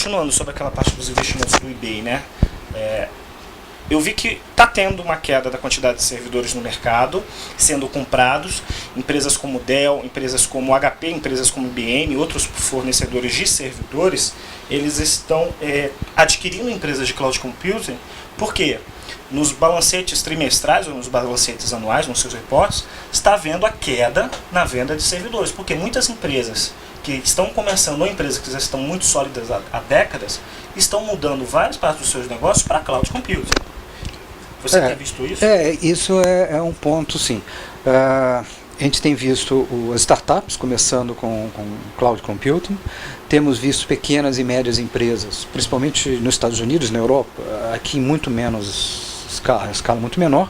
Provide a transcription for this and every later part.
continuando sobre aquela parte dos investimentos do eBay, né? Eu vi que está tendo uma queda da quantidade de servidores no mercado, sendo comprados. Empresas como Dell, empresas como HP, empresas como IBM, outros fornecedores de servidores, eles estão adquirindo empresas de cloud computing. Por quê? Nos balancetes trimestrais ou nos balancetes anuais, nos seus reportes, está havendo a queda na venda de servidores. Porque muitas empresas que estão começando, ou empresas que já estão muito sólidas há décadas, estão mudando várias partes dos seus negócios para cloud computing. Você tem visto isso? Isso é um ponto, sim. A gente tem visto as startups começando com cloud computing, temos visto pequenas e médias empresas, principalmente nos Estados Unidos, na Europa, aqui muito menos escala muito menor,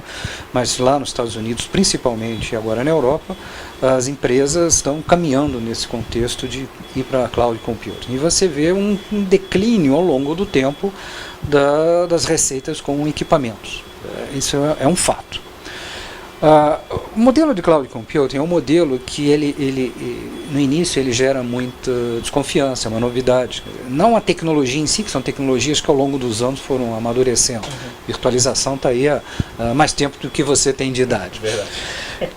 mas lá nos Estados Unidos, principalmente, e agora na Europa, as empresas estão caminhando nesse contexto de ir para cloud computing. E você vê um declínio ao longo do tempo das receitas com equipamentos. Isso é um fato. O modelo de cloud computing é um modelo que no início ele gera muita desconfiança, é uma novidade. Não a tecnologia em si, que são tecnologias que ao longo dos anos foram amadurecendo. Virtualização está aí há mais tempo do que você tem de idade. Verdade.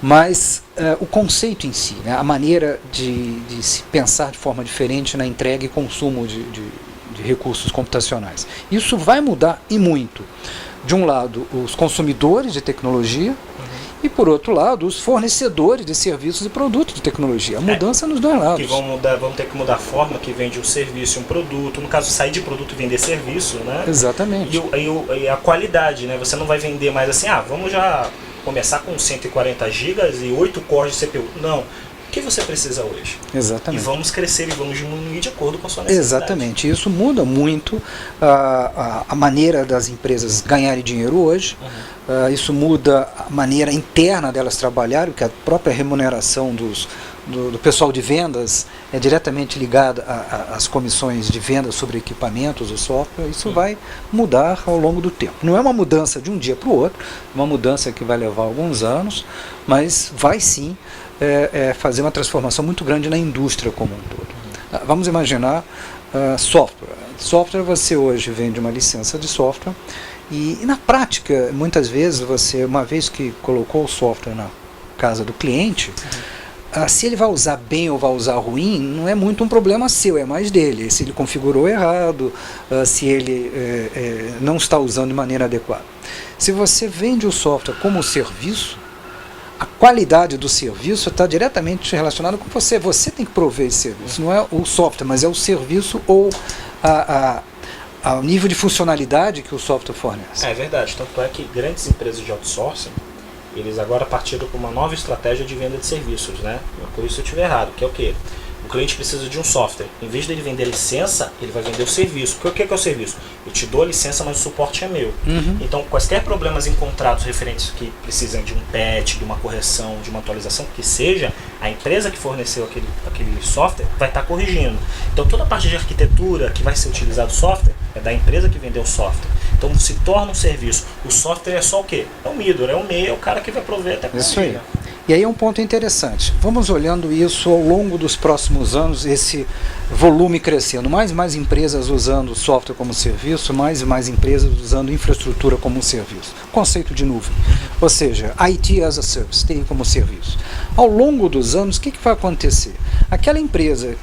Mas o conceito em si, né, a maneira de se pensar de forma diferente na entrega e consumo de recursos computacionais. Isso vai mudar e muito. De um lado, os consumidores de tecnologia, e por outro lado, os fornecedores de serviços e produtos de tecnologia. A mudança nos dois lados. Que vão ter que mudar a forma que vende um serviço e um produto. No caso, sair de produto e vender serviço, né? Exatamente. E a qualidade, né? Você não vai vender mais assim, vamos já começar com 140 GB e 8 cores de CPU. Não. O que você precisa hoje? Exatamente. E vamos crescer e vamos diminuir de acordo com a sua necessidade. Exatamente. Isso muda muito a maneira das empresas ganharem dinheiro hoje. Isso muda a maneira interna delas trabalharem, porque a própria remuneração do pessoal de vendas é diretamente ligada às comissões de vendas sobre equipamentos ou software. Isso vai mudar ao longo do tempo. Não é uma mudança de um dia para o outro, é uma mudança que vai levar alguns anos, mas vai sim fazer uma transformação muito grande na indústria como um todo. Vamos imaginar software. Software, você hoje vende uma licença de software e na prática, muitas vezes, você, uma vez que colocou o software na casa do cliente, se ele vai usar bem ou vai usar ruim, não é muito um problema seu, é mais dele. Se ele configurou errado, se ele não está usando de maneira adequada. Se você vende o software como serviço, a qualidade do serviço está diretamente relacionada com você. Você tem que prover esse serviço. Não é o software, mas é o serviço ou ao nível de funcionalidade que o software fornece. É verdade. Tanto é que grandes empresas de outsourcing, eles agora partiram para uma nova estratégia de venda de serviços, né? Por isso eu estiver errado, que é o quê? O cliente precisa de um software. Em vez dele vender a licença, ele vai vender o serviço. O que é o serviço? Eu te dou a licença, mas o suporte é meu. Então, quaisquer problemas encontrados referentes que precisam de um patch, de uma correção, de uma atualização, que seja, a empresa que forneceu aquele software vai estar corrigindo. Então, toda a parte de arquitetura que vai ser utilizado o software é da empresa que vendeu o software. Então, se torna um serviço. O software é só o quê? É o middle, é o meio, é o cara que vai prover até a isso aí. E aí é um ponto interessante. Vamos olhando isso ao longo dos próximos anos, esse volume crescendo. Mais e mais empresas usando software como serviço, mais e mais empresas usando infraestrutura como serviço. Conceito de nuvem. Ou seja, IT as a Service, TI como serviço. Ao longo dos anos, o que vai acontecer? Aquela empresa,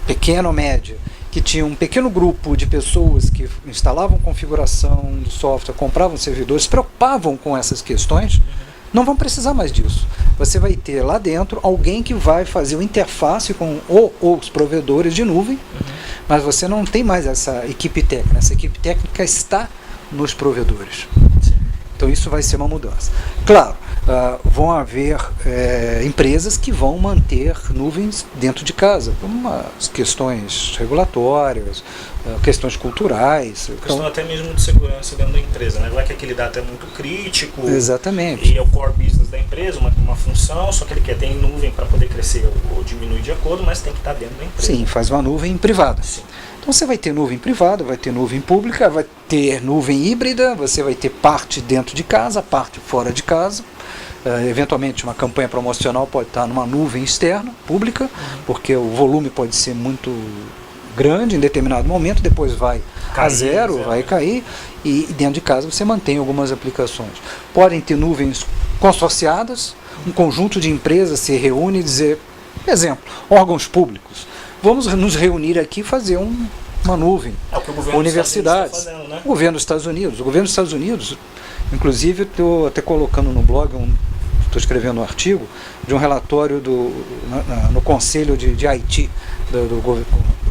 pequena ou média, que tinha um pequeno grupo de pessoas que instalavam configuração do software, compravam servidores, se preocupavam com essas questões, não vão precisar mais disso. Você vai ter lá dentro alguém que vai fazer uma interface com os provedores de nuvem, mas você não tem mais essa equipe técnica. Essa equipe técnica está nos provedores. Então isso vai ser uma mudança. Claro, vão haver empresas que vão manter nuvens dentro de casa, por umas questões regulatórias, questões culturais. Questão até mesmo de segurança dentro da empresa, né? Vai que aquele dado é muito crítico. Exatamente. E é o core business da empresa, uma função, só que ele quer ter em nuvem para poder crescer ou diminuir de acordo, mas tem que estar dentro da empresa. Sim, faz uma nuvem privada. Sim. Então você vai ter nuvem privada, vai ter nuvem pública, vai ter nuvem híbrida, você vai ter parte dentro de casa, parte fora de casa. Eventualmente uma campanha promocional pode estar numa nuvem externa, pública, porque o volume pode ser muito grande em determinado momento, depois vai a zero, vai cair, e dentro de casa você mantém algumas aplicações. Podem ter nuvens consorciadas, um conjunto de empresas se reúne e dizer, exemplo, órgãos públicos, vamos nos reunir aqui e fazer uma nuvem. É o que o governo universidades, dos Estados Unidos está fazendo, né? O governo dos Estados Unidos, inclusive estou até colocando no blog, estou escrevendo um artigo de um relatório no Conselho de IT do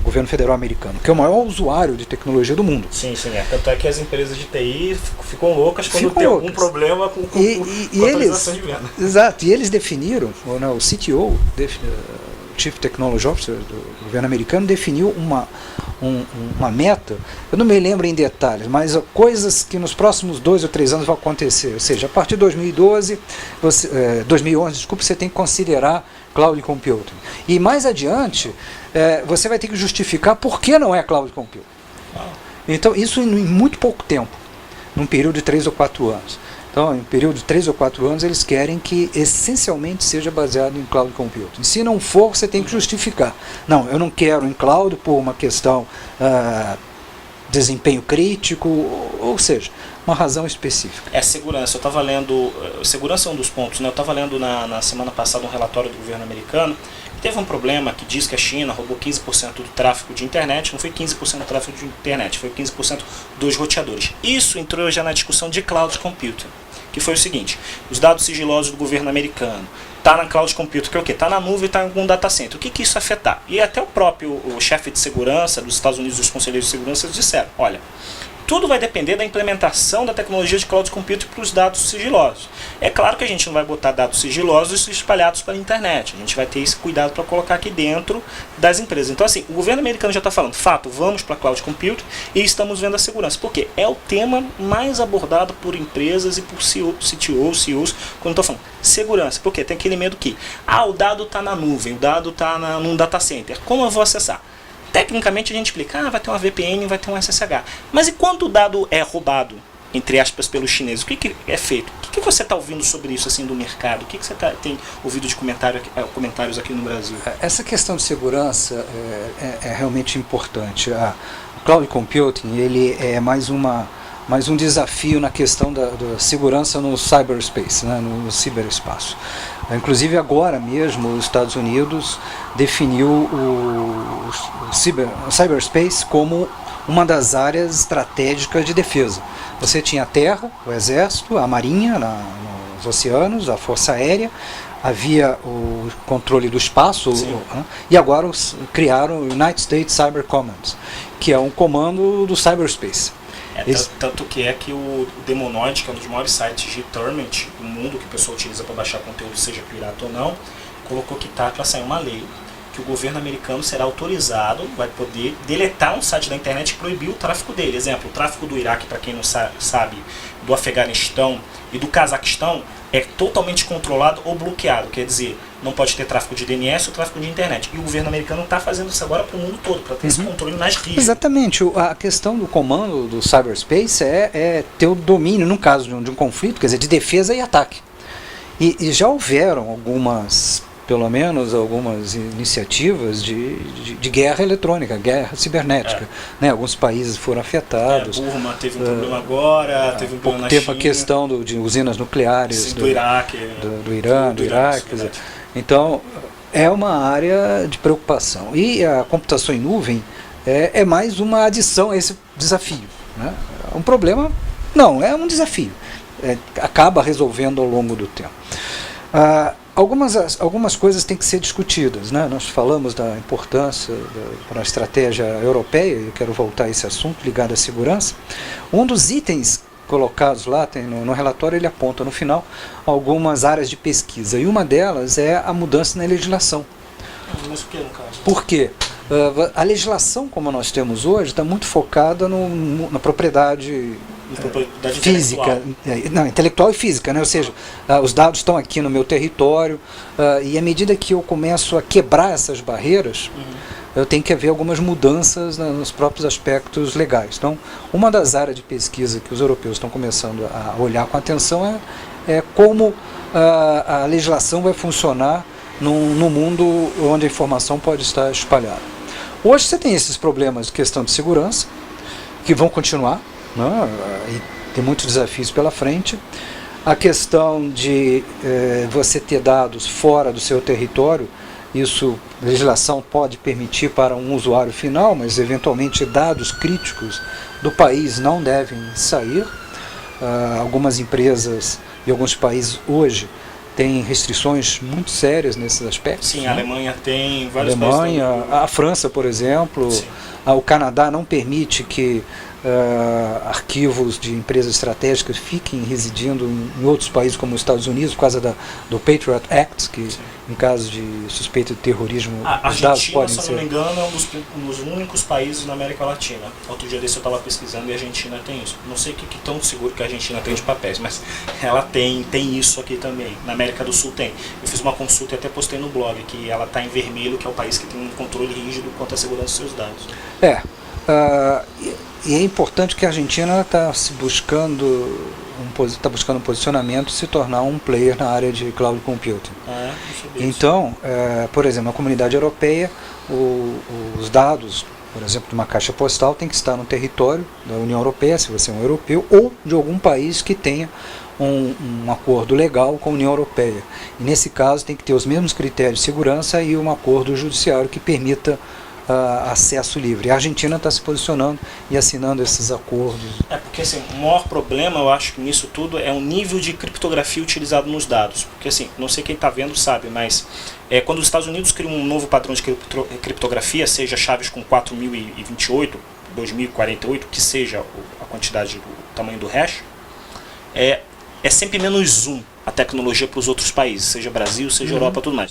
governo federal americano, que é o maior usuário de tecnologia do mundo. Sim, tanto é que as empresas de TI ficam loucas quando tem algum problema com atualização de venda. Exato, e eles definiram, o CTO, Chief Technology Officer do governo americano, definiu uma meta, eu não me lembro em detalhes, mas coisas que nos próximos 2 ou 3 anos vão acontecer, ou seja, a partir de 2011, você tem que considerar Cloud Computing. E mais adiante, você vai ter que justificar por que não é Cloud Computing. Então, isso em muito pouco tempo, num período de 3 ou 4 anos. Então, em um período de 3 ou 4 anos, eles querem que essencialmente seja baseado em Cloud Computing. Se não for, você tem que justificar. Não, eu não quero em Cloud por uma questão desempenho crítico, ou seja, uma razão específica. É segurança. Eu estava lendo, segurança é um dos pontos, né? Eu estava lendo na semana passada um relatório do governo americano que teve um problema que diz que a China roubou 15% do tráfego de internet, não foi 15% do tráfego de internet, foi 15% dos roteadores. Isso entrou já na discussão de Cloud Computing, que foi o seguinte, os dados sigilosos do governo americano, está na Cloud Computing, que é o quê? Está na nuvem, está em algum data center. O que isso afetar? E até o chefe de segurança dos Estados Unidos, os conselheiros de segurança, disseram, olha, tudo vai depender da implementação da tecnologia de Cloud Computing para os dados sigilosos. É claro que a gente não vai botar dados sigilosos espalhados pela internet. A gente vai ter esse cuidado para colocar aqui dentro das empresas. Então, assim, o governo americano já está falando, fato, vamos para Cloud Computing e estamos vendo a segurança. Por quê? É o tema mais abordado por empresas e por CTOs, CEOs, quando estão falando segurança. Por quê? Tem aquele medo que, o dado está na nuvem, o dado está num data center. Como eu vou acessar? Tecnicamente a gente explica, vai ter uma VPN, vai ter um SSH. Mas e quando o dado é roubado, entre aspas, pelos chineses? O que é feito? O que você está ouvindo sobre isso assim do mercado? O que você tem ouvido de comentários aqui no Brasil? Essa questão de segurança é realmente importante. O Cloud Computing ele é mais um desafio na questão da segurança no cyberspace, né, no ciberespaço. Inclusive agora mesmo os Estados Unidos definiu o cyberspace como uma das áreas estratégicas de defesa. Você tinha a terra, o exército, a marinha nos oceanos, a força aérea, havia o controle do espaço, e agora criaram o United States Cyber Command, que é um comando do cyberspace. Tanto que é que o Demonoid, que é um dos maiores sites de torrent do mundo, que o pessoal utiliza para baixar conteúdo, seja pirata ou não, colocou que está para sair uma lei que o governo americano será autorizado, vai poder deletar um site da internet e proibir o tráfego dele. Exemplo, o tráfego do Iraque, para quem não sabe, do Afeganistão e do Cazaquistão, é totalmente controlado ou bloqueado. Quer dizer, não pode ter tráfego de DNS ou tráfego de internet. E o governo americano está fazendo isso agora para o mundo todo, para ter esse controle mais rígido. Exatamente. A questão do comando do cyberspace é ter o domínio, no caso de um conflito, quer dizer, de defesa e ataque. E já houveram pelo menos algumas iniciativas de guerra eletrônica, guerra cibernética. Né? Alguns países foram afetados. Burma teve um problema agora, teve um problema na China. China. A questão de usinas nucleares do Iraque. Do Irã, do Iraque. Então, é uma área de preocupação. E a computação em nuvem é mais uma adição a esse desafio. Né? É um problema? Não, é um desafio. Acaba resolvendo ao longo do tempo. Algumas coisas têm que ser discutidas, né? Nós falamos da importância para a estratégia europeia, e eu quero voltar a esse assunto ligado à segurança. Um dos itens colocados lá, no relatório ele aponta no final algumas áreas de pesquisa, e uma delas é a mudança na legislação. Mas por que, no caso? Por quê? A legislação como nós temos hoje está muito focada na propriedade física, intelectual e física, né? Ou seja, os dados estão aqui no meu território, e à medida que eu começo a quebrar essas barreiras, eu tenho que haver algumas mudanças nos próprios aspectos legais. Então, uma das áreas de pesquisa que os europeus estão começando a olhar com atenção é como a legislação vai funcionar no mundo onde a informação pode estar espalhada. Hoje você tem esses problemas de questão de segurança, que vão continuar, né? E tem muitos desafios pela frente. A questão de você ter dados fora do seu território, isso a legislação pode permitir para um usuário final, mas eventualmente dados críticos do país não devem sair. Algumas empresas e alguns países hoje têm restrições muito sérias nesses aspectos. Sim, né? a Alemanha tem, vários Alemanha, países. a França, por exemplo, o Canadá não permite que arquivos de empresas estratégicas fiquem residindo em outros países como os Estados Unidos por causa do Patriot Act, que em caso de suspeita de terrorismo os dados podem se eu ser... não me engano, é um dos únicos países na América Latina. Outro dia desse eu estava pesquisando e a Argentina tem isso. Não sei o que tão seguro que a Argentina tem de papéis, mas ela tem isso aqui também. Na América do Sul tem. Eu fiz uma consulta e até postei no blog que ela está em vermelho, que é o país que tem um controle rígido quanto à segurança dos seus dados. E é importante que a Argentina está buscando um posicionamento, se tornar um player na área de cloud computing. Então, por exemplo, na comunidade europeia, os dados, por exemplo, de uma caixa postal tem que estar no território da União Europeia, se você é um europeu, ou de algum país que tenha um acordo legal com a União Europeia. E nesse caso tem que ter os mesmos critérios de segurança e um acordo judiciário que permita acesso livre. A Argentina está se posicionando e assinando esses acordos. Porque assim, o maior problema, eu acho que nisso tudo, é o nível de criptografia utilizado nos dados. Porque assim, não sei quem está vendo sabe, mas quando os Estados Unidos criam um novo padrão de criptografia, seja chaves com 4028, 2048, que seja a quantidade, o tamanho do hash, é sempre menos 1 a tecnologia para os outros países, seja Brasil, seja Europa, tudo mais.